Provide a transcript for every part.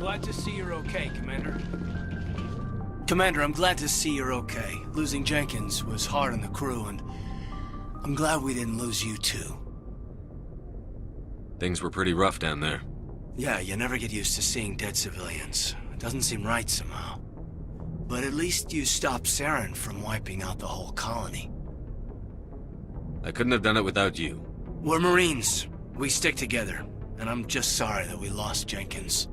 glad to see you're okay, Commander. Commander, I'm glad to see you're okay. Losing Jenkins was hard on the crew, and I'm glad we didn't lose you too. Things were pretty rough down there. Yeah, you never get used to seeing dead civilians. It doesn't seem right somehow. But at least you stopped Saren from wiping out the whole colony. I couldn't have done it without you. We're Marines. We stick together. And I'm just sorry that we lost Jenkins.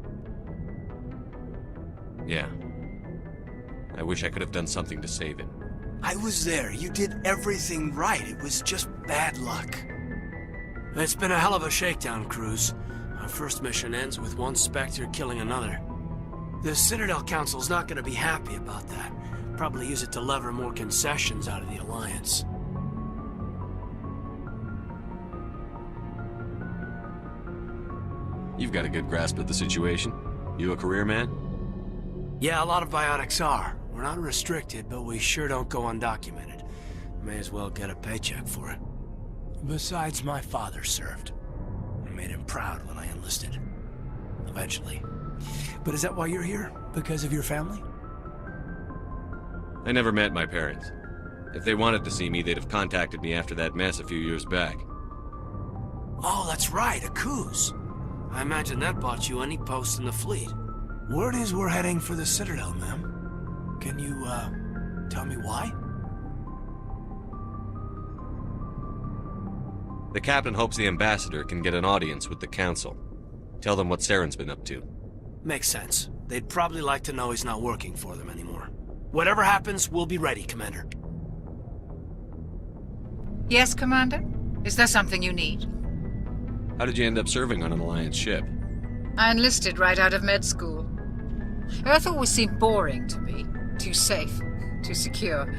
Yeah. I wish I could have done something to save him. I was there. You did everything right. It was just bad luck. It's been a hell of a shakedown, Cruz. Our first mission ends with one Spectre killing another. The Citadel Council's not gonna be happy about that. Probably use it to lever more concessions out of the Alliance. You've got a good grasp of the situation. You a career man? Yeah, a lot of biotics are. We're not restricted, but we sure don't go undocumented. May as well get a paycheck for it. Besides, my father served. I made him proud when I enlisted. Eventually. But is that why you're here? Because of your family? I never met my parents. If they wanted to see me, they'd have contacted me after that mess a few years back. Oh, that's right, a cruise. I imagine that bought you any post in the fleet. Word is we're heading for the Citadel, ma'am. Can you, tell me why? The captain hopes the ambassador can get an audience with the council. Tell them what Saren's been up to. Makes sense. They'd probably like to know he's not working for them anymore. Whatever happens, we'll be ready, Commander. Yes, Commander? Is there something you need? How did you end up serving on an Alliance ship? I enlisted right out of med school. Earth always seemed boring to me. Too safe, too secure.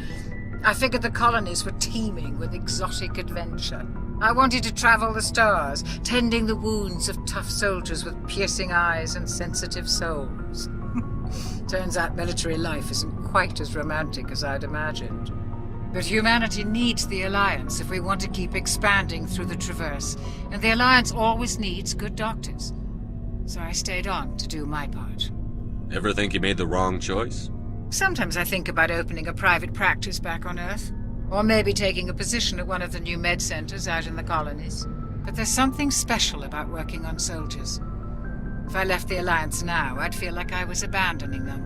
I figured the colonies were teeming with exotic adventure. I wanted to travel the stars, tending the wounds of tough soldiers with piercing eyes and sensitive souls. Turns out military life isn't quite as romantic as I'd imagined. But humanity needs the Alliance if we want to keep expanding through the Traverse, and the Alliance always needs good doctors. So I stayed on to do my part. Ever think you made the wrong choice? Sometimes I think about opening a private practice back on Earth, or maybe taking a position at one of the new med centers out in the colonies. But there's something special about working on soldiers. If I left the Alliance now, I'd feel like I was abandoning them.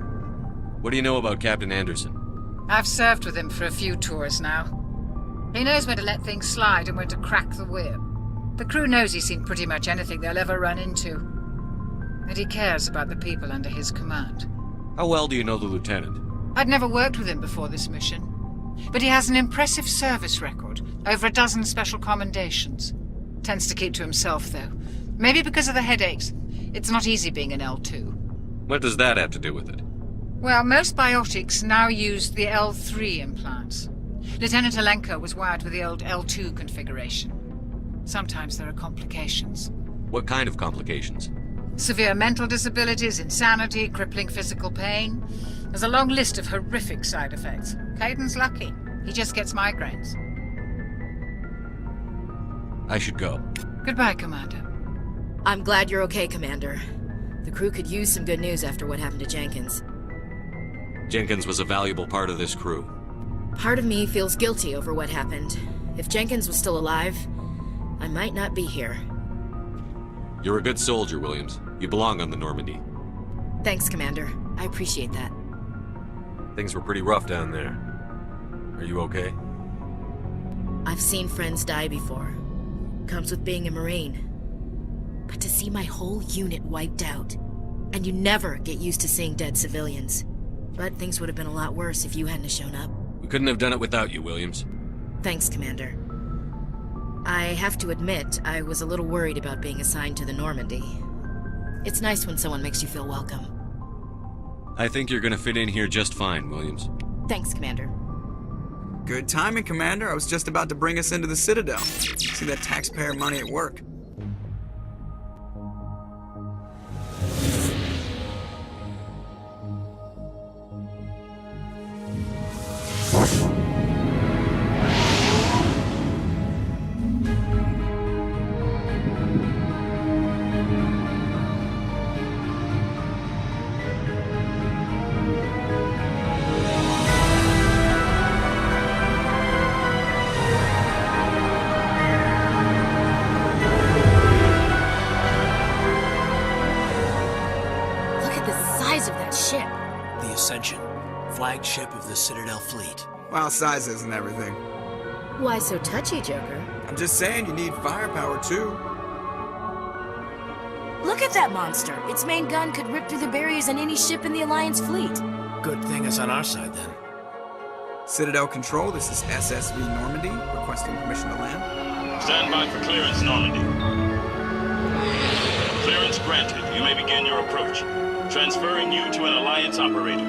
What do you know about Captain Anderson? I've served with him for a few tours now. He knows when to let things slide and when to crack the whip. The crew knows he's seen pretty much anything they'll ever run into. And he cares about the people under his command. How well do you know the lieutenant? I'd never worked with him before this mission. But he has an impressive service record, over a dozen special commendations. Tends to keep to himself, though. Maybe because of the headaches. It's not easy being an L2. What does that have to do with it? Well, most biotics now use the L3 implants. Lieutenant Alenko was wired with the old L2 configuration. Sometimes there are complications. What kind of complications? Severe mental disabilities, insanity, crippling physical pain. There's a long list of horrific side effects. Kaidan's lucky. He just gets migraines. I should go. Goodbye, Commander. I'm glad you're okay, Commander. The crew could use some good news after what happened to Jenkins. Jenkins was a valuable part of this crew. Part of me feels guilty over what happened. If Jenkins was still alive, I might not be here. You're a good soldier, Williams. You belong on the Normandy. Thanks, Commander. I appreciate that. Things were pretty rough down there. Are you okay? I've seen friends die before. Comes with being a Marine. But to see my whole unit wiped out, and you never get used to seeing dead civilians. But things would have been a lot worse if you hadn't shown up. We couldn't have done it without you, Williams. Thanks, Commander. I have to admit, I was a little worried about being assigned to the Normandy. It's nice when someone makes you feel welcome. I think you're gonna fit in here just fine, Williams. Thanks, Commander. Good timing, Commander. I was just about to bring us into the Citadel. See that taxpayer money at work. Flagship of the Citadel fleet. Well, sizes and everything. Why so touchy, Joker? I'm just saying you need firepower too. Look at that monster! Its main gun could rip through the barriers on any ship in the Alliance fleet. Good thing it's on our side, then. Citadel Control, this is SSV Normandy, requesting permission to land. Stand by for clearance, Normandy. Clearance granted. You may begin your approach. Transferring you to an Alliance operator.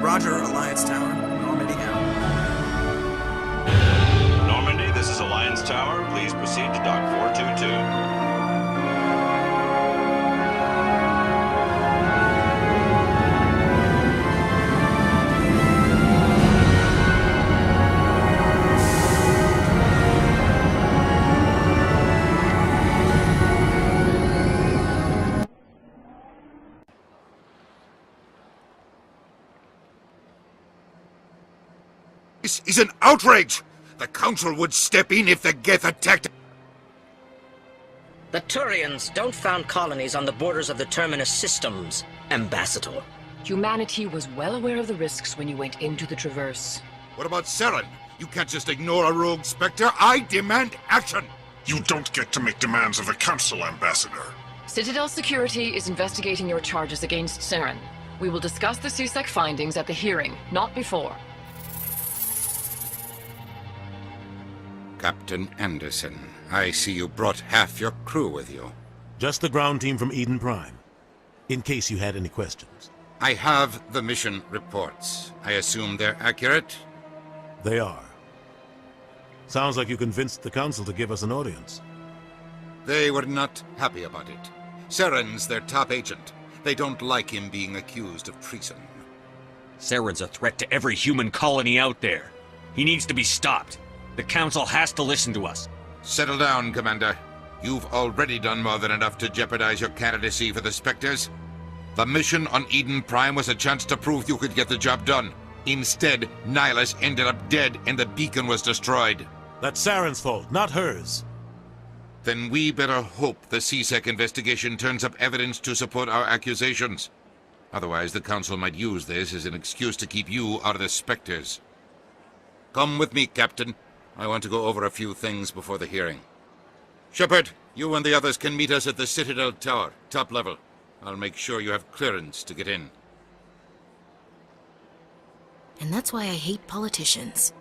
Roger, Alliance Tower, Normandy out. Normandy, this is Alliance Tower. Please proceed to Dock 422. This is an outrage! The Council would step in if the Geth attacked. The Turians don't found colonies on the borders of the Terminus systems, Ambassador. Humanity was well aware of the risks when you went into the Traverse. What about Saren? You can't just ignore a rogue Spectre. I demand action! You don't get to make demands of the Council, Ambassador. Citadel Security is investigating your charges against Saren. We will discuss the CSEC findings at the hearing, not before. Captain Anderson, I see you brought half your crew with you. Just the ground team from Eden Prime, in case you had any questions. I have the mission reports. I assume they're accurate? They are. Sounds like you convinced the Council to give us an audience. They were not happy about it. Saren's their top agent. They don't like him being accused of treason. Saren's a threat to every human colony out there. He needs to be stopped. The Council has to listen to us. Settle down, Commander. You've already done more than enough to jeopardize your candidacy for the Spectres. The mission on Eden Prime was a chance to prove you could get the job done. Instead, Nihilus ended up dead and the beacon was destroyed. That's Saren's fault, not hers. Then we better hope the CSEC investigation turns up evidence to support our accusations. Otherwise, the Council might use this as an excuse to keep you out of the Spectres. Come with me, Captain. I want to go over a few things before the hearing. Shepard, you and the others can meet us at the Citadel Tower, top level. I'll make sure you have clearance to get in. And that's why I hate politicians.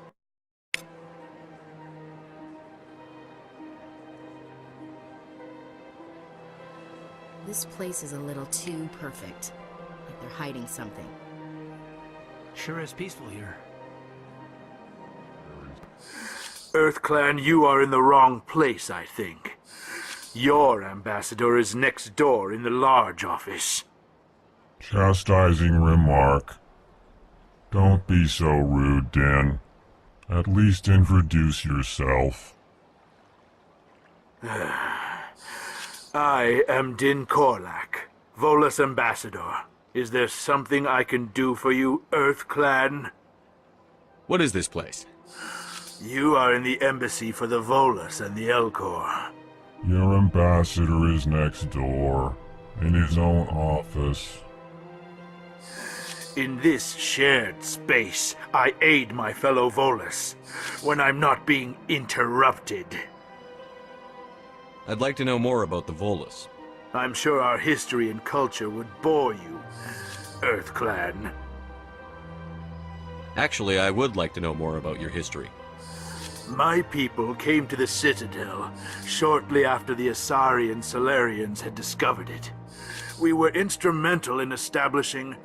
This place is a little too perfect. Like they're hiding something. Sure is peaceful here. EarthClan, you are in the wrong place, I think. Your ambassador is next door in the large office. Chastising remark. Don't be so rude, Dan. At least introduce yourself. I am Din Korlack, Volus ambassador. Is there something I can do for you, EarthClan? What is this place? You are in the embassy for the Volus and the Elcor. Your ambassador is next door, in his own office. In this shared space, I aid my fellow Volus when I'm not being interrupted. I'd like to know more about the Volus. I'm sure our history and culture would bore you, EarthClan. Actually, I would like to know more about your history. My people came to the Citadel shortly after the Asari and Salarians had discovered it. We were instrumental in establishing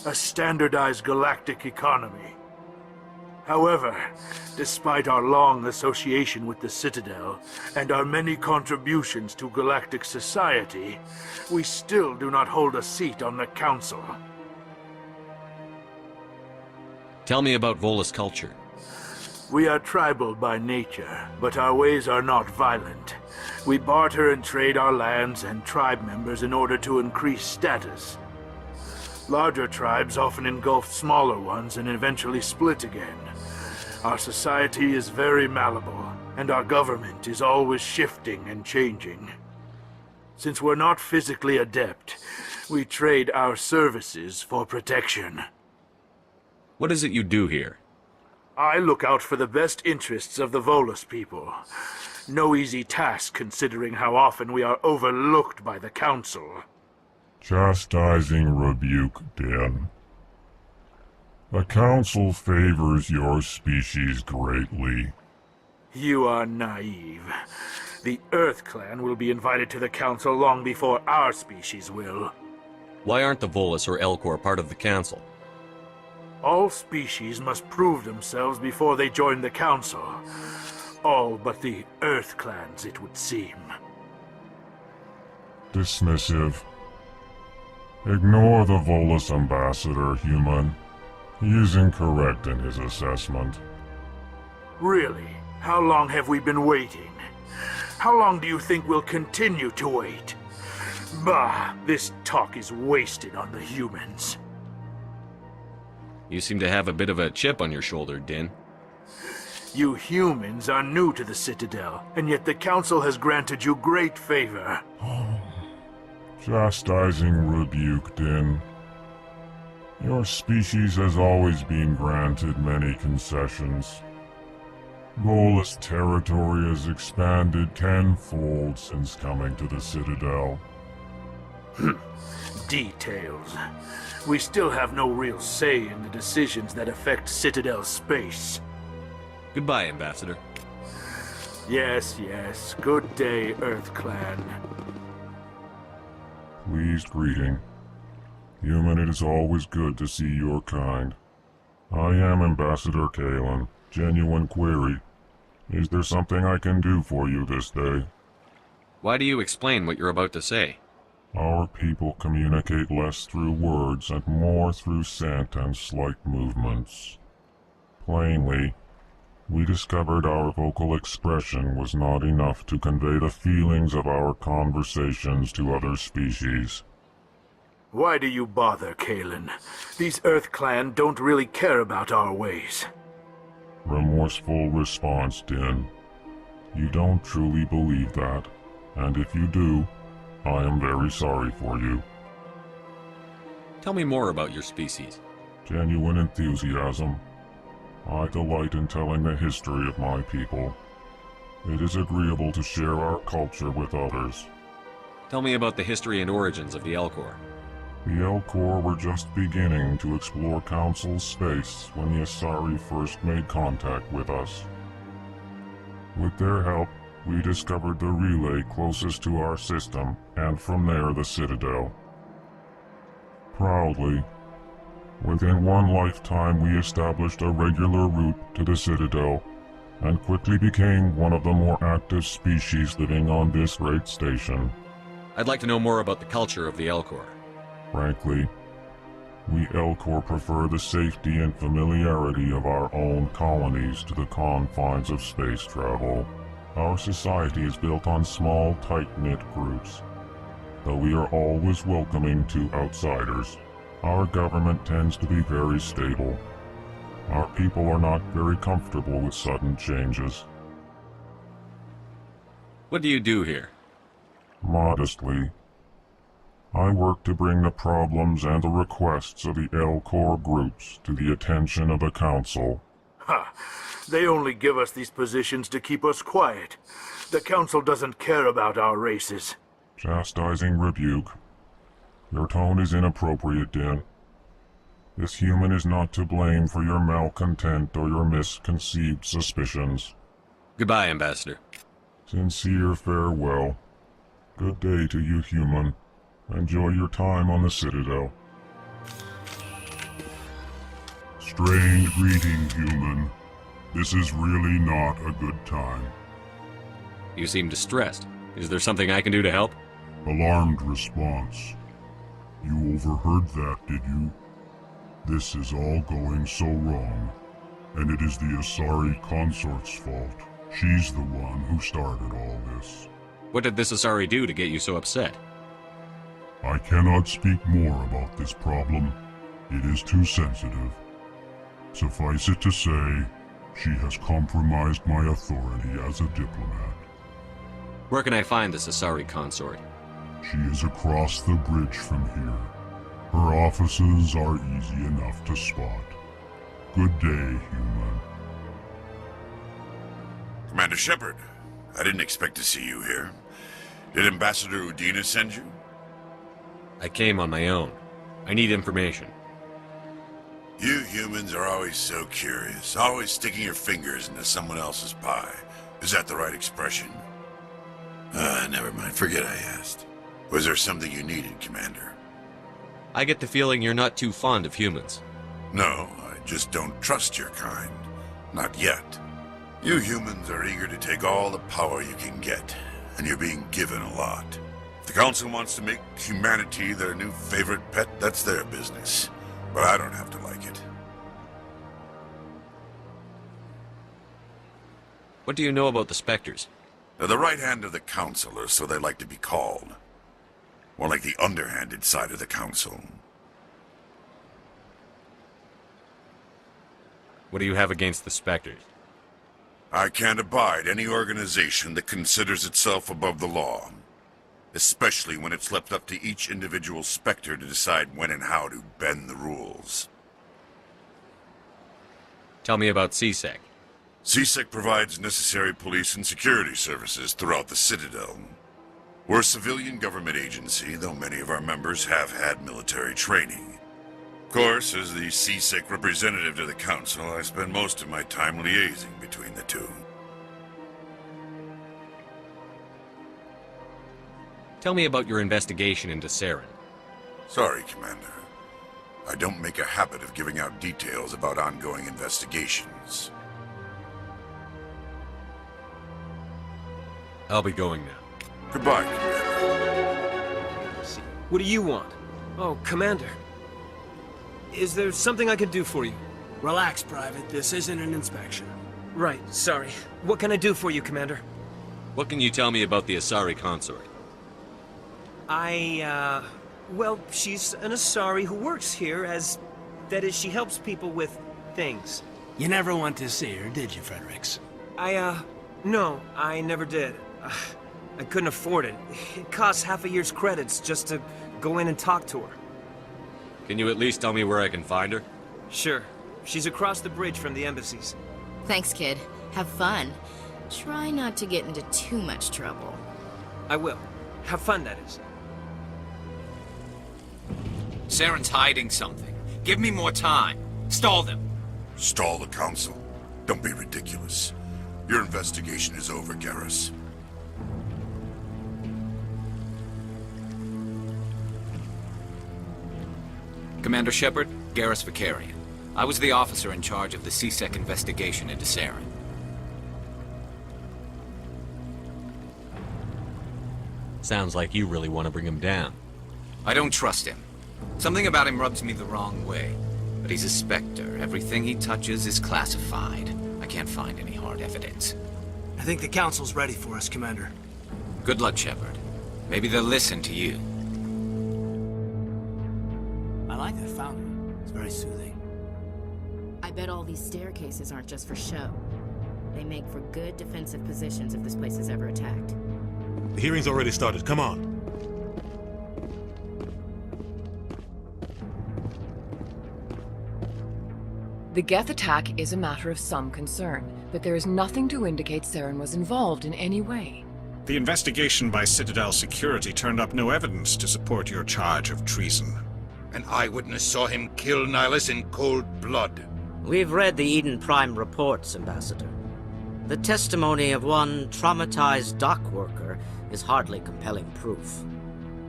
a standardized galactic economy. However, despite our long association with the Citadel and our many contributions to galactic society, we still do not hold a seat on the Council. Tell me about Volus culture. We are tribal by nature, but our ways are not violent. We barter and trade our lands and tribe members in order to increase status. Larger tribes often engulf smaller ones and eventually split again. Our society is very malleable, and our government is always shifting and changing. Since we're not physically adept, we trade our services for protection. What is it you do here? I look out for the best interests of the Volus people. No easy task considering how often we are overlooked by the Council. Chastising rebuke, Din. The Council favors your species greatly. You are naive. The Earth Clan will be invited to the Council long before our species will. Why aren't the Volus or Elcor part of the Council? All species must prove themselves before they join the Council. All but the Earth Clans, it would seem. Dismissive. Ignore the Volus ambassador, human. He is incorrect in his assessment. Really? How long have we been waiting? How long do you think we'll continue to wait? Bah, this talk is wasted on the humans. You seem to have a bit of a chip on your shoulder, Din. You humans are new to the Citadel, and yet the Council has granted you great favor. Chastising rebuke, Din. Your species has always been granted many concessions. Volus territory has expanded tenfold since coming to the Citadel. Details. We still have no real say in the decisions that affect Citadel space. Goodbye, Ambassador. Yes, yes. Good day, Earth Clan. Pleased greeting. Human, it is always good to see your kind. I am Ambassador Calyn. Genuine query. Is there something I can do for you this day? Why do you explain what you're about to say? Our people communicate less through words and more through scent and slight movements. Plainly, we discovered our vocal expression was not enough to convey the feelings of our conversations to other species. Why do you bother, Calyn? These Earth Clan don't really care about our ways. Remorseful response, Din. You don't truly believe that, and if you do, I am very sorry for you. Tell me more about your species. Genuine enthusiasm. I delight in telling the history of my people. It is agreeable to share our culture with others. Tell me about the history and origins of the Elcor. The Elcor were just beginning to explore Council space when the Asari first made contact with us. With their help, we discovered the relay closest to our system, and from there the Citadel. Proudly, within one lifetime we established a regular route to the Citadel, and quickly became one of the more active species living on this great station. I'd like to know more about the culture of the Elcor. Frankly, we Elcor prefer the safety and familiarity of our own colonies to the confines of space travel. Our society is built on small, tight-knit groups. Though we are always welcoming to outsiders, our government tends to be very stable. Our people are not very comfortable with sudden changes. What do you do here? Modestly, I work to bring the problems and the requests of the Elcor groups to the attention of the Council. Ha! They only give us these positions to keep us quiet. The Council doesn't care about our races. Chastising rebuke. Your tone is inappropriate, Din. This human is not to blame for your malcontent or your misconceived suspicions. Goodbye, Ambassador. Sincere farewell. Good day to you, human. Enjoy your time on the Citadel. Strange greeting, human. This is really not a good time. You seem distressed. Is there something I can do to help? Alarmed response. You overheard that, did you? This is all going so wrong, and it is the Asari Consort's fault. She's the one who started all this. What did this Asari do to get you so upset? I cannot speak more about this problem. It is too sensitive. Suffice it to say, she has compromised my authority as a diplomat. Where can I find this Asari consort? She is across the bridge from here. Her offices are easy enough to spot. Good day, human. Commander Shepard, I didn't expect to see you here. Did Ambassador Udina send you? I came on my own. I need information. You humans are always so curious, always sticking your fingers into someone else's pie. Is that the right expression? Never mind. Forget I asked. Was there something you needed, Commander? I get the feeling you're not too fond of humans. No, I just don't trust your kind. Not yet. You humans are eager to take all the power you can get, and you're being given a lot. If the Council wants to make humanity their new favorite pet, that's their business. But I don't have to like it. What do you know about the Spectres? They're the right hand of the Council, or so they like to be called. More like the underhanded side of the Council. What do you have against the Spectres? I can't abide any organization that considers itself above the law. Especially when it's left up to each individual Spectre to decide when and how to bend the rules. Tell me about CSEC. CSEC provides necessary police and security services throughout the Citadel. We're a civilian government agency, though many of our members have had military training. Of course, as the CSEC representative to the Council, I spend most of my time liaising between the two. Tell me about your investigation into Saren. Sorry, Commander. I don't make a habit of giving out details about ongoing investigations. I'll be going now. Goodbye, Commander. What do you want? Oh, Commander. Is there something I can do for you? Relax, Private. This isn't an inspection. Right, sorry. What can I do for you, Commander? What can you tell me about the Asari consort? Well, she's an Asari who works here as... That is, she helps people with things. You never went to see her, did you, Fredericks? No, I never did. I couldn't afford it. It costs half a year's credits just to go in and talk to her. Can you at least tell me where I can find her? Sure. She's across the bridge from the embassies. Thanks, kid. Have fun. Try not to get into too much trouble. I will. Have fun, that is. Saren's hiding something. Give me more time. Stall them. Stall the Council? Don't be ridiculous. Your investigation is over, Garrus. Commander Shepard, Garrus Vicarian. I was the officer in charge of the CSEC investigation into Saren. Sounds like you really want to bring him down. I don't trust him. Something about him rubs me the wrong way. But he's a Spectre. Everything he touches is classified. I can't find any hard evidence. I think the Council's ready for us, Commander. Good luck, Shepard. Maybe they'll listen to you. I like that fountain. It's very soothing. I bet all these staircases aren't just for show. They make for good defensive positions if this place is ever attacked. The hearing's already started. Come on. The Geth attack is a matter of some concern, but there is nothing to indicate Saren was involved in any way. The investigation by Citadel security turned up no evidence to support your charge of treason. An eyewitness saw him kill Nihilus in cold blood. We've read the Eden Prime reports, Ambassador. The testimony of one traumatized dock worker is hardly compelling proof.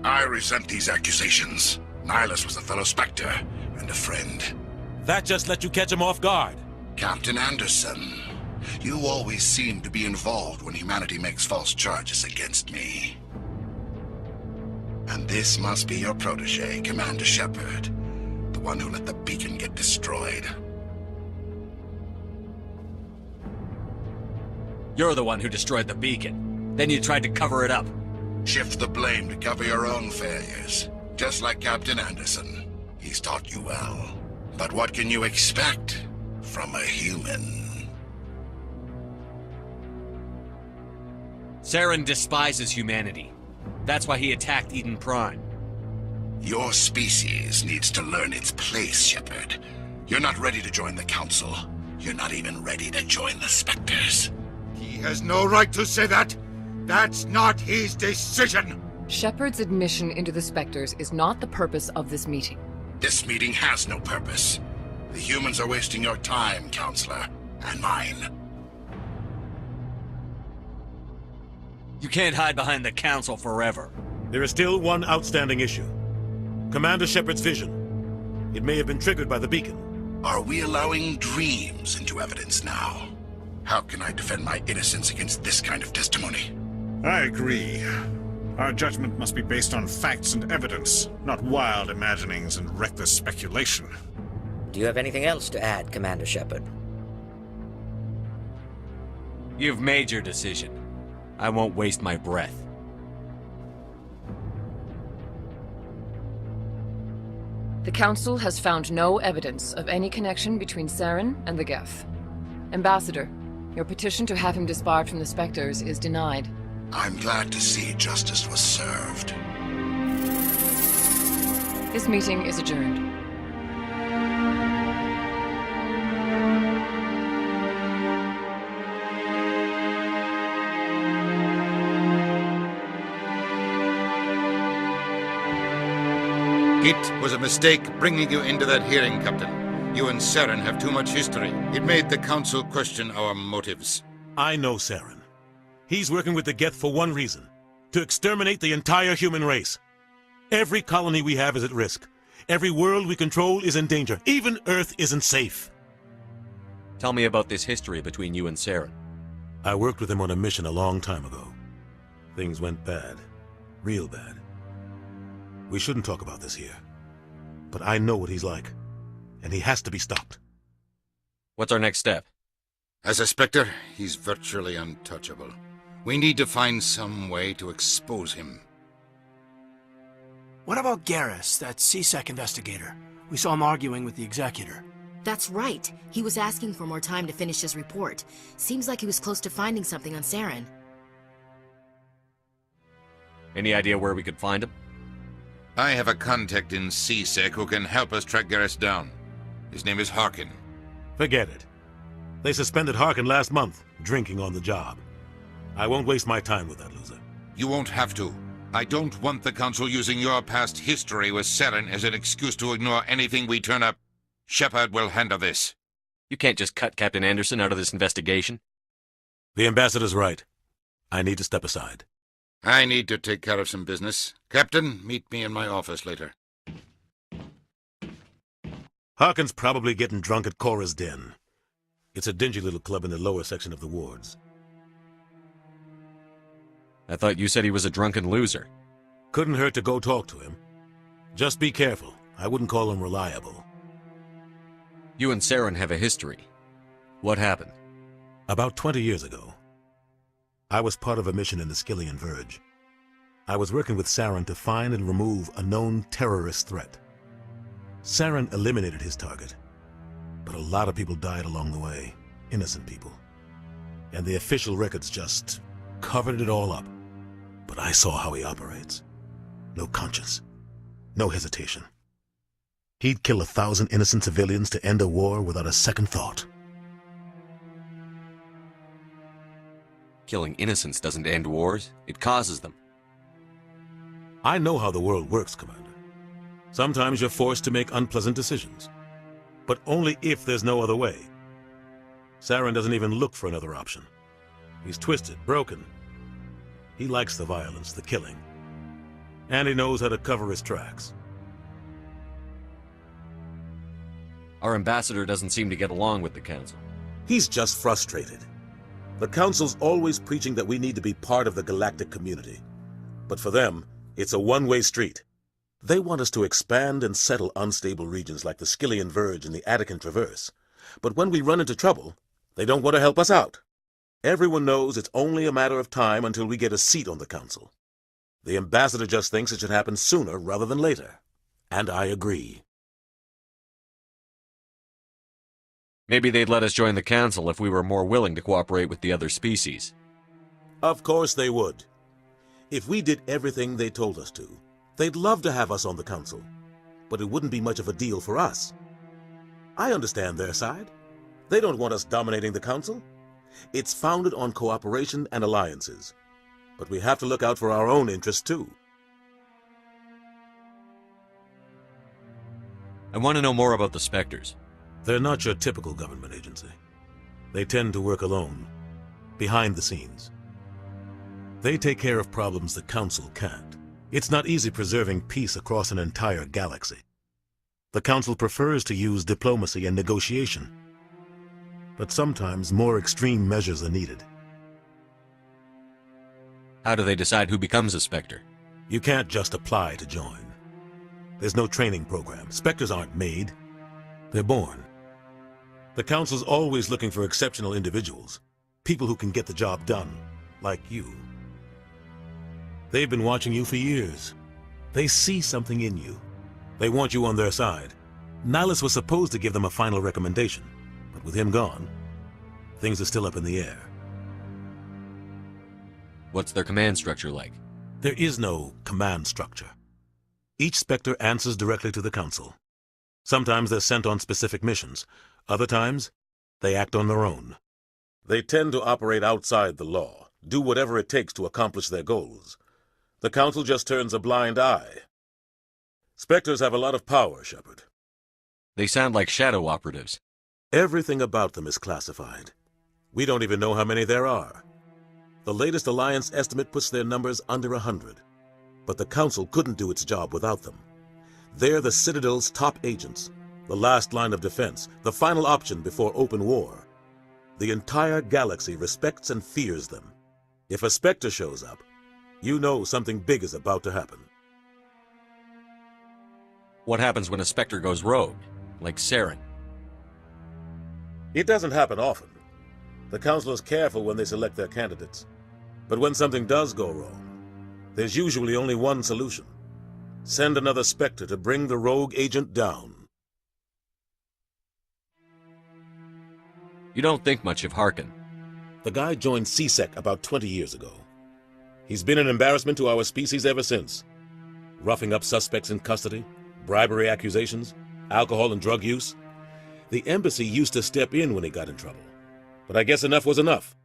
I resent these accusations. Nihilus was a fellow Spectre and a friend. That just let you catch him off guard. Captain Anderson, you always seem to be involved when humanity makes false charges against me. And this must be your protege, Commander Shepard, the one who let the beacon get destroyed. You're the one who destroyed the beacon. Then you tried to cover it up. Shift the blame to cover your own failures, just like Captain Anderson. He's taught you well. But what can you expect from a human? Saren despises humanity. That's why he attacked Eden Prime. Your species needs to learn its place, Shepard. You're not ready to join the Council. You're not even ready to join the Spectres. He has no right to say that. That's not his decision. Shepard's admission into the Spectres is not the purpose of this meeting. This meeting has no purpose. The humans are wasting your time, Counselor, and mine. You can't hide behind the Council forever. There is still one outstanding issue. Commander Shepard's vision. It may have been triggered by the beacon. Are we allowing dreams into evidence now? How can I defend my innocence against this kind of testimony? I agree. Our judgment must be based on facts and evidence, not wild imaginings and reckless speculation. Do you have anything else to add, Commander Shepard? You've made your decision. I won't waste my breath. The Council has found no evidence of any connection between Saren and the Geth. Ambassador, your petition to have him disbarred from the Spectres is denied. I'm glad to see justice was served. This meeting is adjourned. It was a mistake bringing you into that hearing, Captain. You and Saren have too much history. It made the Council question our motives. I know Saren. He's working with the Geth for one reason. To exterminate the entire human race. Every colony we have is at risk. Every world we control is in danger. Even Earth isn't safe. Tell me about this history between you and Saren. I worked with him on a mission a long time ago. Things went bad. Real bad. We shouldn't talk about this here. But I know what he's like. And he has to be stopped. What's our next step? As a Spectre, he's virtually untouchable. We need to find some way to expose him. What about Garrus, that CSEC investigator? We saw him arguing with the Executor. That's right. He was asking for more time to finish his report. Seems like he was close to finding something on Saren. Any idea where we could find him? I have a contact in CSEC who can help us track Garrus down. His name is Harkin. Forget it. They suspended Harkin last month, drinking on the job. I won't waste my time with that loser. You won't have to. I don't want the Council using your past history with Saren as an excuse to ignore anything we turn up. Shepard will handle this. You can't just cut Captain Anderson out of this investigation. The Ambassador's right. I need to step aside. I need to take care of some business. Captain, meet me in my office later. Harkin's probably getting drunk at Cora's Den. It's a dingy little club in the lower section of the wards. I thought you said he was a drunken loser. Couldn't hurt to go talk to him. Just be careful. I wouldn't call him reliable. You and Saren have a history. What happened? About 20 years ago. I was part of a mission in the Skillian Verge. I was working with Saren to find and remove a known terrorist threat. Saren eliminated his target, but a lot of people died along the way, innocent people. And the official records just covered it all up. But I saw how he operates. No conscience, no hesitation. He'd kill 1,000 innocent civilians to end a war without a second thought. Killing innocents doesn't end wars, it causes them. I know how the world works, Commander. Sometimes you're forced to make unpleasant decisions. But only if there's no other way. Saren doesn't even look for another option. He's twisted, broken. He likes the violence, the killing. And he knows how to cover his tracks. Our ambassador doesn't seem to get along with the Council. He's just frustrated. The Council's always preaching that we need to be part of the galactic community. But for them, it's a one-way street. They want us to expand and settle unstable regions like the Skillian Verge and the Attican Traverse. But when we run into trouble, they don't want to help us out. Everyone knows it's only a matter of time until we get a seat on the Council. The ambassador just thinks it should happen sooner rather than later. And I agree. Maybe they'd let us join the Council if we were more willing to cooperate with the other species. Of course they would. If we did everything they told us to, they'd love to have us on the Council. But it wouldn't be much of a deal for us. I understand their side. They don't want us dominating the Council. It's founded on cooperation and alliances. But we have to look out for our own interests, too. I want to know more about the Spectres. They're not your typical government agency. They tend to work alone, behind the scenes. They take care of problems the Council can't. It's not easy preserving peace across an entire galaxy. The Council prefers to use diplomacy and negotiation. But sometimes more extreme measures are needed. How do they decide who becomes a Spectre? You can't just apply to join. There's no training program. Spectres aren't made. They're born. The Council's always looking for exceptional individuals. People who can get the job done, like you. They've been watching you for years. They see something in you. They want you on their side. Nihilus was supposed to give them a final recommendation, but with him gone, things are still up in the air. What's their command structure like? There is no command structure. Each Spectre answers directly to the Council. Sometimes they're sent on specific missions. Other times, they act on their own. They tend to operate outside the law, do whatever it takes to accomplish their goals. The Council just turns a blind eye. Spectres have a lot of power, Shepard. They sound like shadow operatives. Everything about them is classified. We don't even know how many there are. The latest Alliance estimate puts their numbers under 100. But the Council couldn't do its job without them. They're the Citadel's top agents, the last line of defense, the final option before open war. The entire galaxy respects and fears them. If a Spectre shows up, you know something big is about to happen. What happens when a Spectre goes rogue, like Saren? It doesn't happen often. The Council is careful when they select their candidates. But when something does go wrong, there's usually only one solution. Send another Spectre to bring the rogue agent down. You don't think much of Harkin. The guy joined CSEC about 20 years ago. He's been an embarrassment to our species ever since. Roughing up suspects in custody, bribery accusations, alcohol and drug use. The embassy used to step in when he got in trouble. But I guess enough was enough.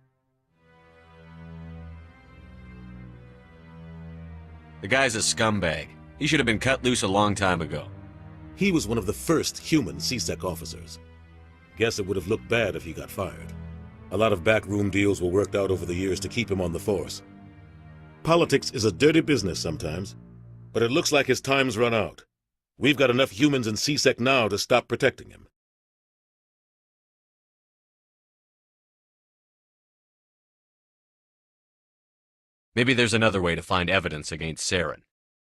The guy's a scumbag. He should have been cut loose a long time ago. He was one of the first human CSEC officers. Guess it would have looked bad if he got fired. A lot of backroom deals were worked out over the years to keep him on the force. Politics is a dirty business sometimes, but it looks like his time's run out. We've got enough humans in CSEC now to stop protecting him. Maybe there's another way to find evidence against Saren.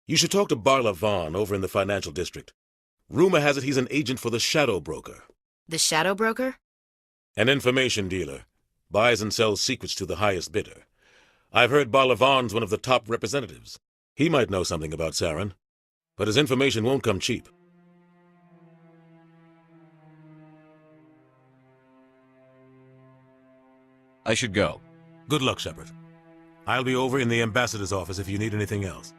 You should talk to Barla Vaughn over in the financial district. Rumor has it he's an agent for the Shadow Broker. The Shadow Broker? An information dealer. Buys and sells secrets to the highest bidder. I've heard Barla Vaughn's one of the top representatives. He might know something about Saren, but his information won't come cheap. I should go. Good luck, Shepard. I'll be over in the ambassador's office if you need anything else.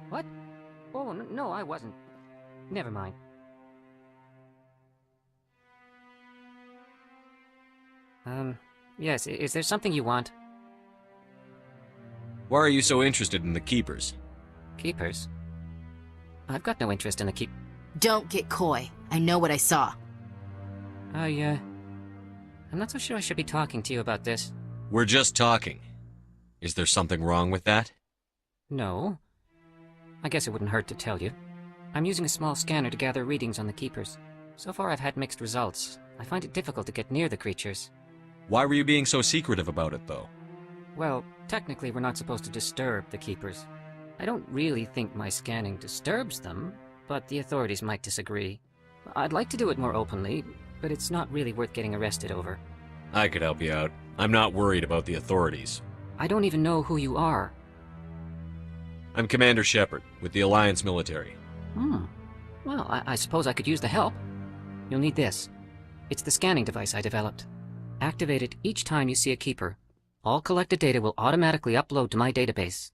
What? Oh, no, I wasn't. Never mind. Yes, is there something you want? Why are you so interested in the Keepers? Keepers? I've got no interest in the keep... Don't get coy. I know what I saw. I'm not so sure I should be talking to you about this. We're just talking. Is there something wrong with that? No. I guess it wouldn't hurt to tell you. I'm using a small scanner to gather readings on the Keepers. So far I've had mixed results. I find it difficult to get near the creatures. Why were you being so secretive about it, though? Well, technically we're not supposed to disturb the Keepers. I don't really think my scanning disturbs them, but the authorities might disagree. I'd like to do it more openly, but it's not really worth getting arrested over. I could help you out. I'm not worried about the authorities. I don't even know who you are. I'm Commander Shepard, with the Alliance military. Well, I suppose I could use the help. You'll need this. It's the scanning device I developed. Activate it each time you see a Keeper. All collected data will automatically upload to my database.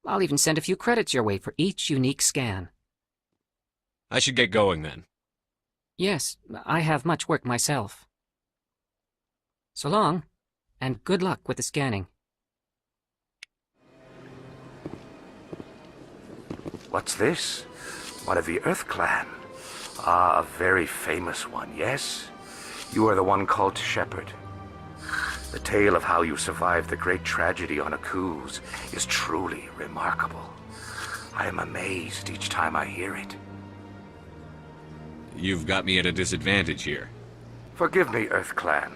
I'll even send a few credits your way for each unique scan. I should get going then. Yes, I have much work myself. So long, and good luck with the scanning. What's this? One of the Earth Clan. Ah, a very famous one, yes? You are the one called Shepherd. The tale of how you survived the great tragedy on Akuz is truly remarkable. I am amazed each time I hear it. You've got me at a disadvantage here. Forgive me, Earth Clan.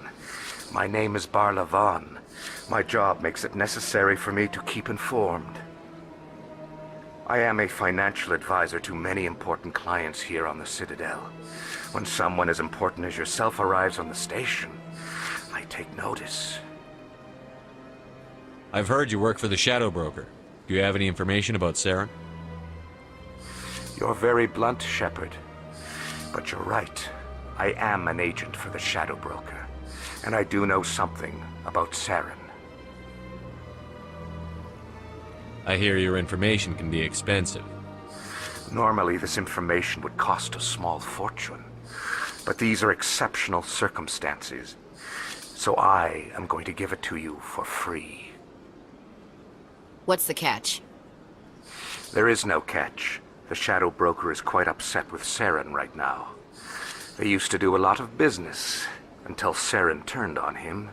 My name is Barla Vaughn. My job makes it necessary for me to keep informed. I am a financial advisor to many important clients here on the Citadel. When someone as important as yourself arrives on the station, I take notice. I've heard you work for the Shadow Broker. Do you have any information about Saren? You're very blunt, Shepherd. But you're right. I am an agent for the Shadow Broker, and I do know something about Saren. I hear your information can be expensive. Normally, this information would cost a small fortune, but these are exceptional circumstances, so I am going to give it to you for free. What's the catch? There is no catch. The Shadow Broker is quite upset with Saren right now. They used to do a lot of business, until Saren turned on him.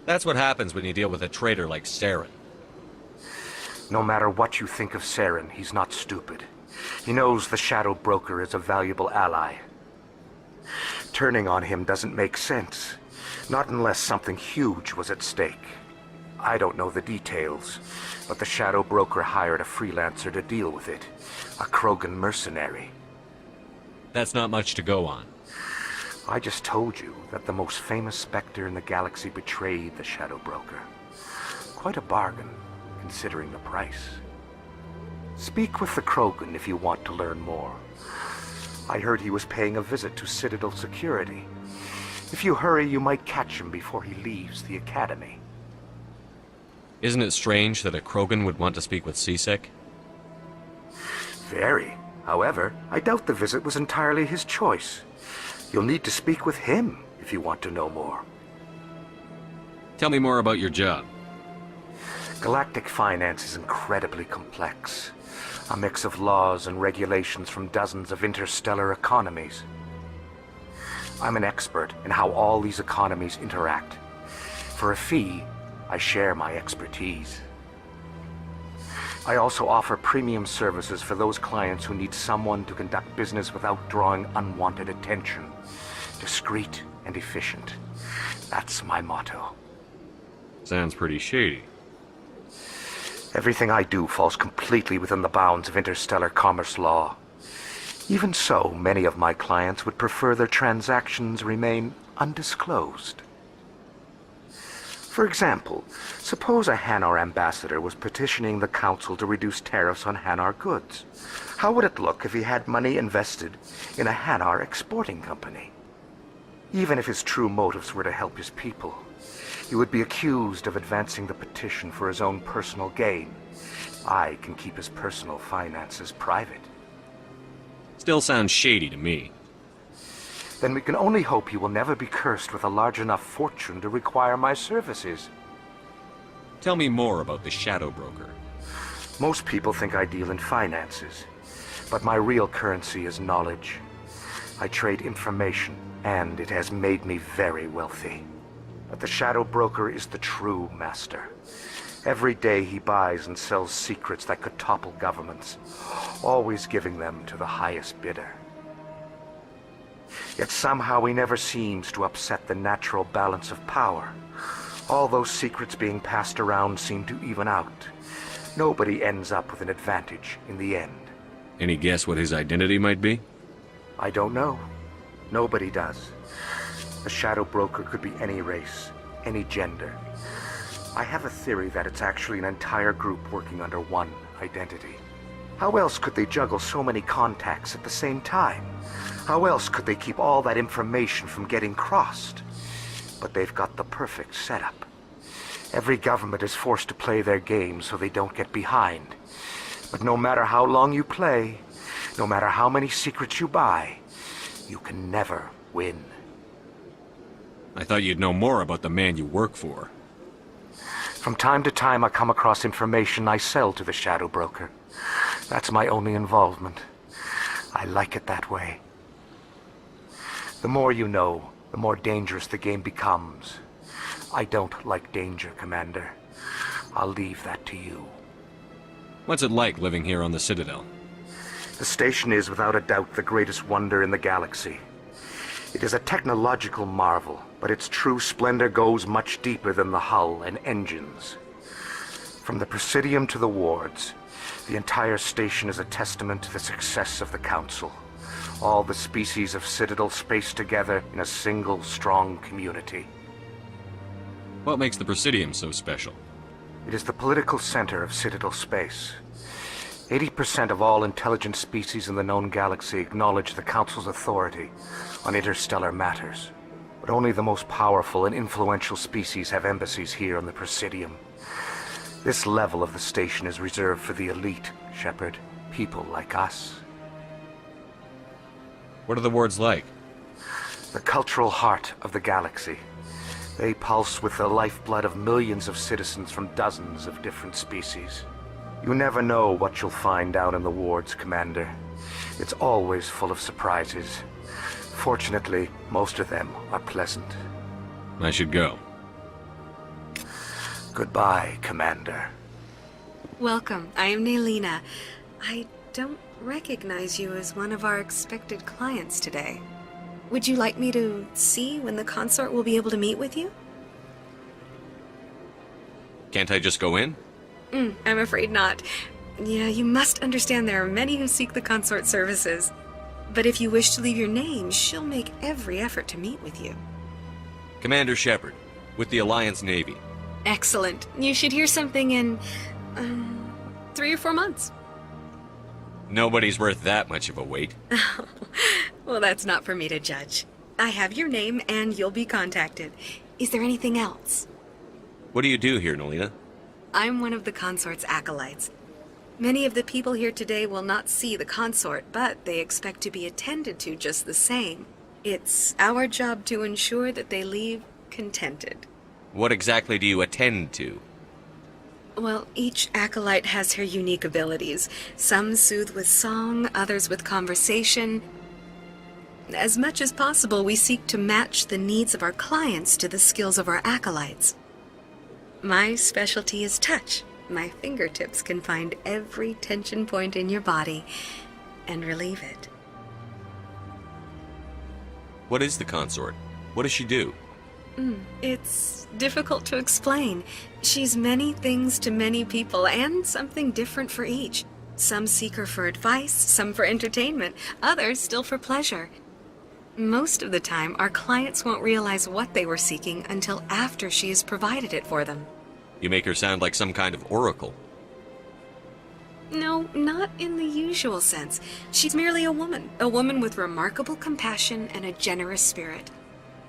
That's what happens when you deal with a traitor like Saren. No matter what you think of Saren, he's not stupid. He knows the Shadow Broker is a valuable ally. Turning on him doesn't make sense, not unless something huge was at stake. I don't know the details, but the Shadow Broker hired a freelancer to deal with it, a Krogan mercenary. That's not much to go on. I just told you that the most famous Spectre in the galaxy betrayed the Shadow Broker. Quite a bargain, considering the price. Speak with the Krogan if you want to learn more. I heard he was paying a visit to Citadel security. If you hurry, you might catch him before he leaves the Academy. Isn't it strange that a Krogan would want to speak with C-Sec? Very. However, I doubt the visit was entirely his choice. You'll need to speak with him if you want to know more. Tell me more about your job. Galactic finance is incredibly complex. A mix of laws and regulations from dozens of interstellar economies. I'm an expert in how all these economies interact. For a fee, I share my expertise. I also offer premium services for those clients who need someone to conduct business without drawing unwanted attention. Discreet and efficient. That's my motto. Sounds pretty shady. Everything I do falls completely within the bounds of interstellar commerce law. Even so, many of my clients would prefer their transactions remain undisclosed. For example, suppose a Hanar ambassador was petitioning the Council to reduce tariffs on Hanar goods. How would it look if he had money invested in a Hanar exporting company? Even if his true motives were to help his people, he would be accused of advancing the petition for his own personal gain. I can keep his personal finances private. Still sounds shady to me. Then we can only hope he will never be cursed with a large enough fortune to require my services. Tell me more about the Shadow Broker. Most people think I deal in finances, but my real currency is knowledge. I trade information, and it has made me very wealthy. But the Shadow Broker is the true master. Every day he buys and sells secrets that could topple governments, always giving them to the highest bidder. Yet somehow he never seems to upset the natural balance of power. All those secrets being passed around seem to even out. Nobody ends up with an advantage in the end. Any guess what his identity might be? I don't know. Nobody does. The Shadow Broker could be any race, any gender. I have a theory that it's actually an entire group working under one identity. How else could they juggle so many contacts at the same time? How else could they keep all that information from getting crossed? But they've got the perfect setup. Every government is forced to play their game so they don't get behind. But no matter how long you play, no matter how many secrets you buy, you can never win. I thought you'd know more about the man you work for. From time to time, I come across information I sell to the Shadow Broker. That's my only involvement. I like it that way. The more you know, the more dangerous the game becomes. I don't like danger, Commander. I'll leave that to you. What's it like living here on the Citadel? The station is, without a doubt, the greatest wonder in the galaxy. It is a technological marvel, but its true splendor goes much deeper than the hull and engines. From the Presidium to the wards, the entire station is a testament to the success of the Council. All the species of Citadel spaced together in a single, strong community. What makes the Presidium so special? It is the political center of Citadel space. 80% of all intelligent species in the known galaxy acknowledge the Council's authority on interstellar matters. But only the most powerful and influential species have embassies here on the Presidium. This level of the station is reserved for the elite, Shepard. People like us. What are the wards like? The cultural heart of the galaxy. They pulse with the lifeblood of millions of citizens from dozens of different species. You never know what you'll find down in the wards, Commander. It's always full of surprises. Fortunately, most of them are pleasant. I should go. Goodbye, Commander. Welcome. I am Nelyna. I don't recognize you as one of our expected clients today. Would you like me to see when the consort will be able to meet with you? Can't I just go in? I'm afraid not. Yeah, you must understand there are many who seek the consort services. But if you wish to leave your name, she'll make every effort to meet with you. Commander Shepard, with the Alliance Navy. Excellent. You should hear something in 3 or 4 months. Nobody's worth that much of a wait. Well, that's not for me to judge. I have your name and you'll be contacted. Is there anything else? What do you do here, Nelyna? I'm one of the consort's acolytes. Many of the people here today will not see the consort, but they expect to be attended to just the same. It's our job to ensure that they leave contented. What exactly do you attend to? Well, each acolyte has her unique abilities. Some soothe with song, others with conversation. As much as possible, we seek to match the needs of our clients to the skills of our acolytes. My specialty is touch. My fingertips can find every tension point in your body and relieve it. What is the consort? What does she do? It's difficult to explain. She's many things to many people, and something different for each. Some seek her for advice, some for entertainment, others still for pleasure. Most of the time, our clients won't realize what they were seeking until after she has provided it for them. You make her sound like some kind of oracle. No, not in the usual sense. She's merely a woman with remarkable compassion and a generous spirit.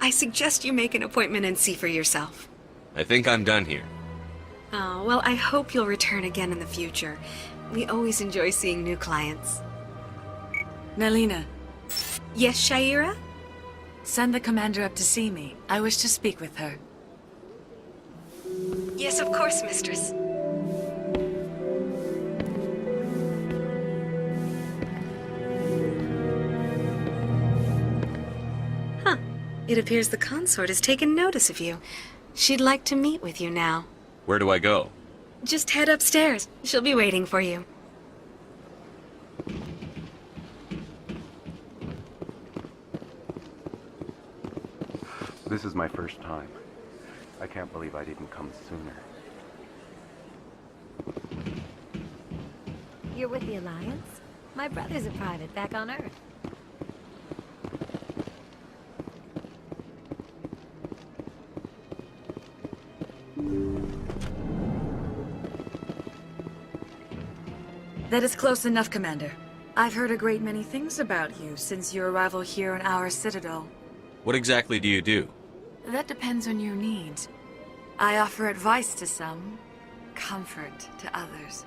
I suggest you make an appointment and see for yourself. I think I'm done here. Oh, well, I hope you'll return again in the future. We always enjoy seeing new clients. Nelyna. Yes, Sha'ira? Send the commander up to see me. I wish to speak with her. Yes, of course, mistress. Huh. It appears the consort has taken notice of you. She'd like to meet with you now. Where do I go? Just head upstairs. She'll be waiting for you. This is my first time. I can't believe I didn't come sooner. You're with the Alliance? My brother's a private back on Earth. That is close enough, Commander. I've heard a great many things about you since your arrival here in our Citadel. What exactly do you do? That depends on your needs. I offer advice to some, comfort to others.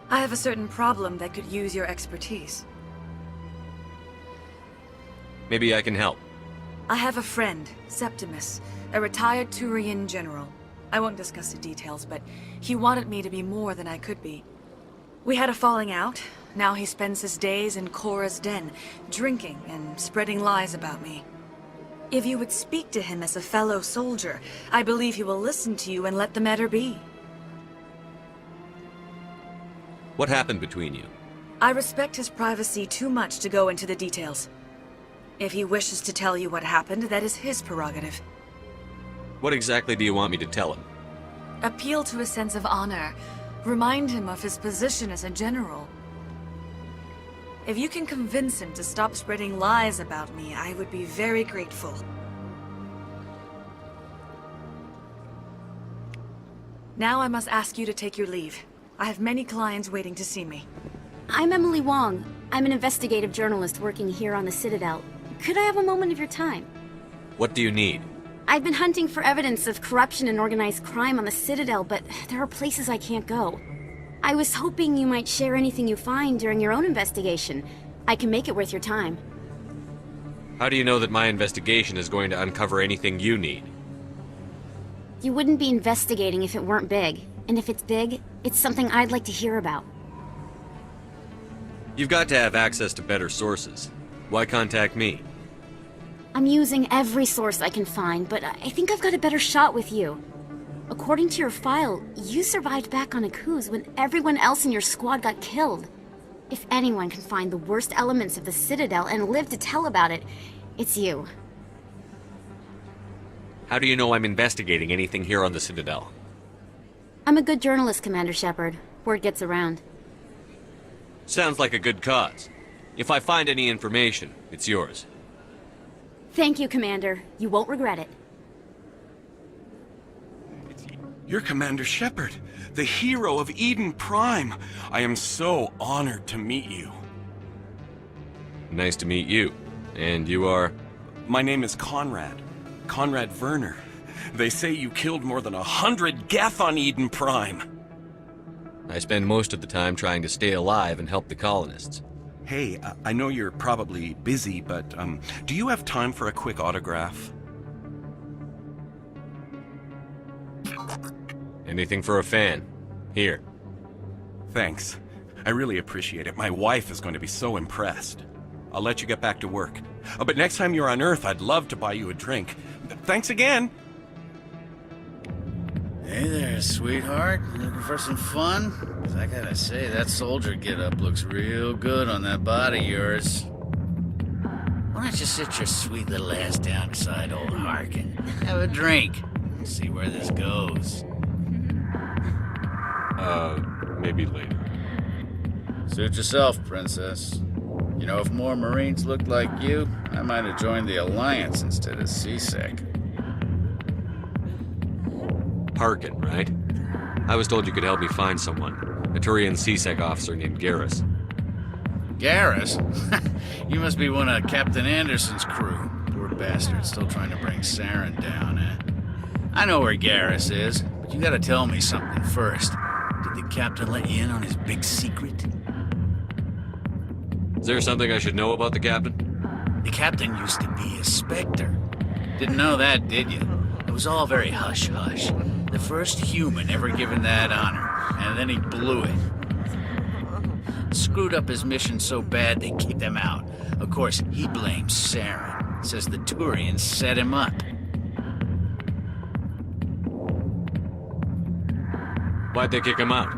I have a certain problem that could use your expertise. Maybe I can help. I have a friend, Septimus, a retired Turian general. I won't discuss the details, but he wanted me to be more than I could be. We had a falling out. Now he spends his days in Korra's den, drinking and spreading lies about me. If you would speak to him as a fellow soldier, I believe he will listen to you and let the matter be. What happened between you? I respect his privacy too much to go into the details. If he wishes to tell you what happened, that is his prerogative. What exactly do you want me to tell him? Appeal to his sense of honor. Remind him of his position as a general. If you can convince him to stop spreading lies about me, I would be very grateful. Now I must ask you to take your leave. I have many clients waiting to see me. I'm Emily Wong. I'm an investigative journalist working here on the Citadel. Could I have a moment of your time? What do you need? I've been hunting for evidence of corruption and organized crime on the Citadel, but there are places I can't go. I was hoping you might share anything you find during your own investigation. I can make it worth your time. How do you know that my investigation is going to uncover anything you need? You wouldn't be investigating if it weren't big. And if it's big, it's something I'd like to hear about. You've got to have access to better sources. Why contact me? I'm using every source I can find, but I think I've got a better shot with you. According to your file, you survived back on Akuz when everyone else in your squad got killed. If anyone can find the worst elements of the Citadel and live to tell about it, it's you. How do you know I'm investigating anything here on the Citadel? I'm a good journalist, Commander Shepard. Word gets around. Sounds like a good cause. If I find any information, it's yours. Thank you, Commander. You won't regret it. You're Commander Shepard, the hero of Eden Prime. I am so honored to meet you. Nice to meet you. And you are? My name is Conrad Verner. They say you killed more than 100 Geth on Eden Prime. I spend most of the time trying to stay alive and help the colonists. Hey, I know you're probably busy, but do you have time for a quick autograph? Anything for a fan. Here. Thanks. I really appreciate it. My wife is going to be so impressed. I'll let you get back to work. But next time you're on Earth, I'd love to buy you a drink. Thanks again! Hey there, sweetheart. Looking for some fun? 'Cause I gotta say, that soldier get-up looks real good on that body of yours. Why don't you sit your sweet little ass down beside old Harkin? Have a drink. And see where this goes. Maybe later. Suit yourself, princess. You know, if more Marines looked like you, I might have joined the Alliance instead of CSEC. Harkin, right? I was told you could help me find someone. A Turian CSEC officer named Garrus. Garrus? You must be one of Captain Anderson's crew. Poor bastard, still trying to bring Saren down, eh? I know where Garrus is, but you gotta tell me something first. Did the captain let you in on his big secret? Is there something I should know about the captain? The captain used to be a Spectre. Didn't know that, did you? It was all very hush-hush. The first human ever given that honor, and then he blew it. Screwed up his mission so bad they kicked him out. Of course, he blames Saren. Says the Turians set him up. Why'd they kick him out?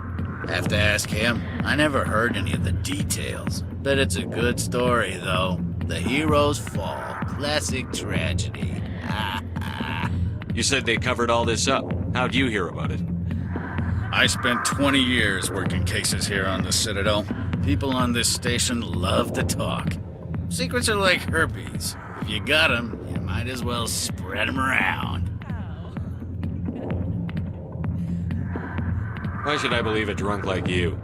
Have to ask him. I never heard any of the details. Bet it's a good story, though. The heroes fall. Classic tragedy. You said they covered all this up. How'd you hear about it? I spent 20 years working cases here on the Citadel. People on this station love to talk. Secrets are like herpes. If you got them, you might as well spread them around. Why should I believe a drunk like you?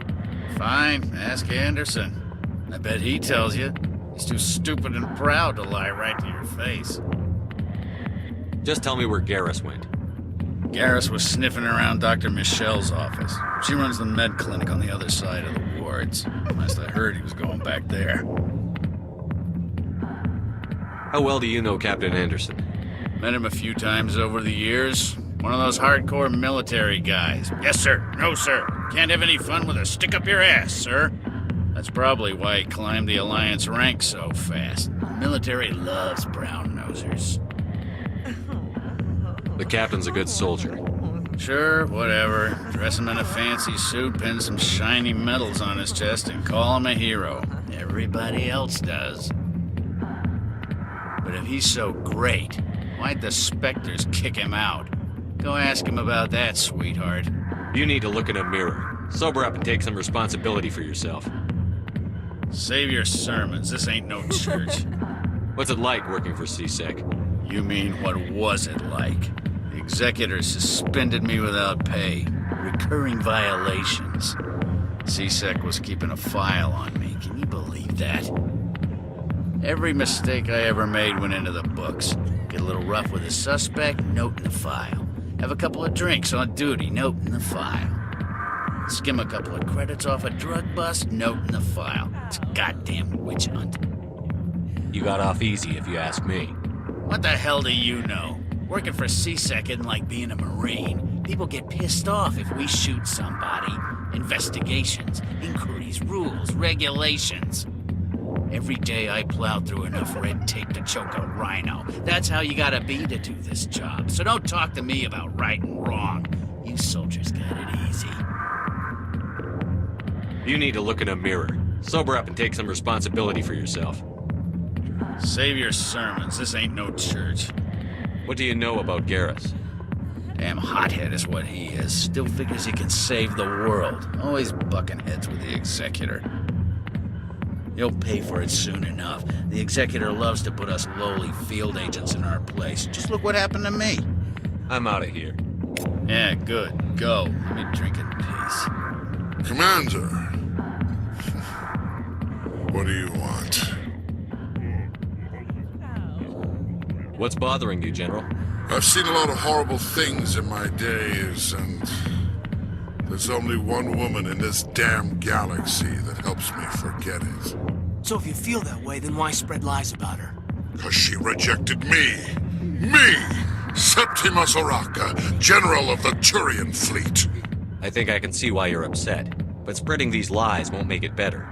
Fine, ask Anderson. I bet he tells you. He's too stupid and proud to lie right to your face. Just tell me where Garrus went. Garrus was sniffing around Dr. Michelle's office. She runs the med clinic on the other side of the wards. Last I heard, he was going back there. How well do you know Captain Anderson? Met him a few times over the years. One of those hardcore military guys. Yes, sir. No, sir. Can't have any fun with a stick up your ass, sir. That's probably why he climbed the Alliance ranks so fast. The military loves brown-nosers. The captain's a good soldier. Sure, whatever. Dress him in a fancy suit, pin some shiny medals on his chest, and call him a hero. Everybody else does. But if he's so great, why'd the Spectres kick him out? Go ask him about that, sweetheart. You need to look in a mirror. Sober up and take some responsibility for yourself. Save your sermons. This ain't no church. What's it like working for CSEC? You mean, what was it like? The Executor suspended me without pay. Recurring violations. CSEC was keeping a file on me. Can you believe that? Every mistake I ever made went into the books. Get a little rough with a suspect, note in the file. Have a couple of drinks on duty, note in the file. Skim a couple of credits off a drug bust, note in the file. It's a goddamn witch hunt. You got off easy, if you ask me. What the hell do you know? Working for CSEC isn't like being a Marine. People get pissed off if we shoot somebody. Investigations, inquiries, rules, regulations. Every day I plow through enough red tape to choke a rhino. That's how you gotta be to do this job. So don't talk to me about right and wrong. You soldiers got it easy. You need to look in a mirror. Sober up and take some responsibility for yourself. Save your sermons. This ain't no church. What do you know about Garrus? Damn hothead is what he is. Still figures he can save the world. Always bucking heads with the Executor. He'll pay for it soon enough. The Executor loves to put us lowly field agents in our place. Just look what happened to me. I'm out of here. Yeah, good. Go. Let me drink in peace. Commander. What do you want? What's bothering you, General? I've seen a lot of horrible things in my days, and there's only one woman in this damn galaxy that helps me forget it. So if you feel that way, then why spread lies about her? 'Cause she rejected me! Me! Septimus Oraka, General of the Turian Fleet! I think I can see why you're upset, but spreading these lies won't make it better.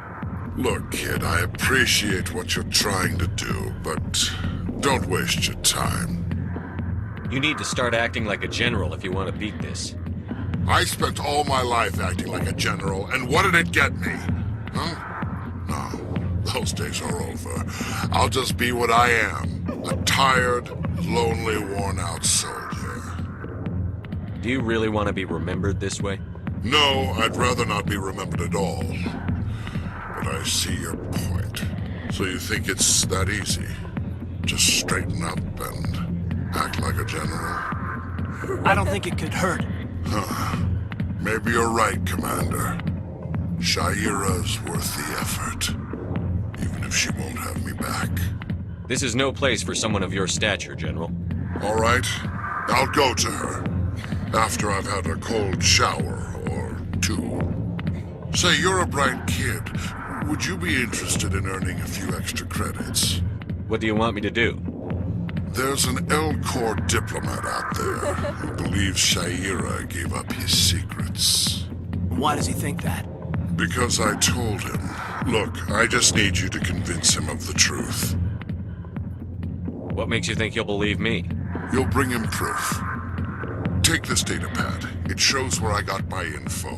Look, kid, I appreciate what you're trying to do, but don't waste your time. You need to start acting like a general if you want to beat this. I spent all my life acting like a general, and what did it get me? Huh? No, those days are over. I'll just be what I am, a tired, lonely, worn-out soldier. Do you really want to be remembered this way? No, I'd rather not be remembered at all. But I see your point. So you think it's that easy? Just straighten up and act like a general? I don't think it could hurt. Huh. Maybe you're right, Commander. Sha'ira's worth the effort. Even if she won't have me back. This is no place for someone of your stature, General. All right. I'll go to her. After I've had a cold shower or two. Say, you're a bright kid. Would you be interested in earning a few extra credits? What do you want me to do? There's an Elcor diplomat out there who believes Sha'ira gave up his secrets. Why does he think that? Because I told him. Look, I just need you to convince him of the truth. What makes you think he'll believe me? You'll bring him proof. Take this datapad. It shows where I got my info.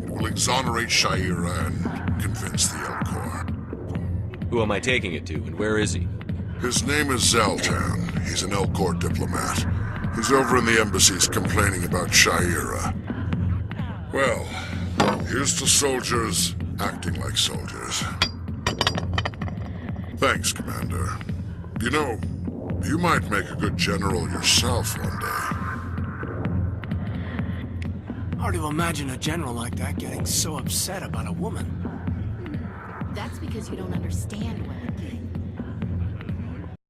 It will exonerate Sha'ira and convince the Elcor. Who am I taking it to, and where is he? His name is Xeltan. He's an Elcor diplomat. He's over in the embassies complaining about Sha'ira. Well, here's to soldiers acting like soldiers. Thanks, Commander. You know, you might make a good general yourself one day. Hard to imagine a general like that getting so upset about a woman. That's because you don't understand women, kid.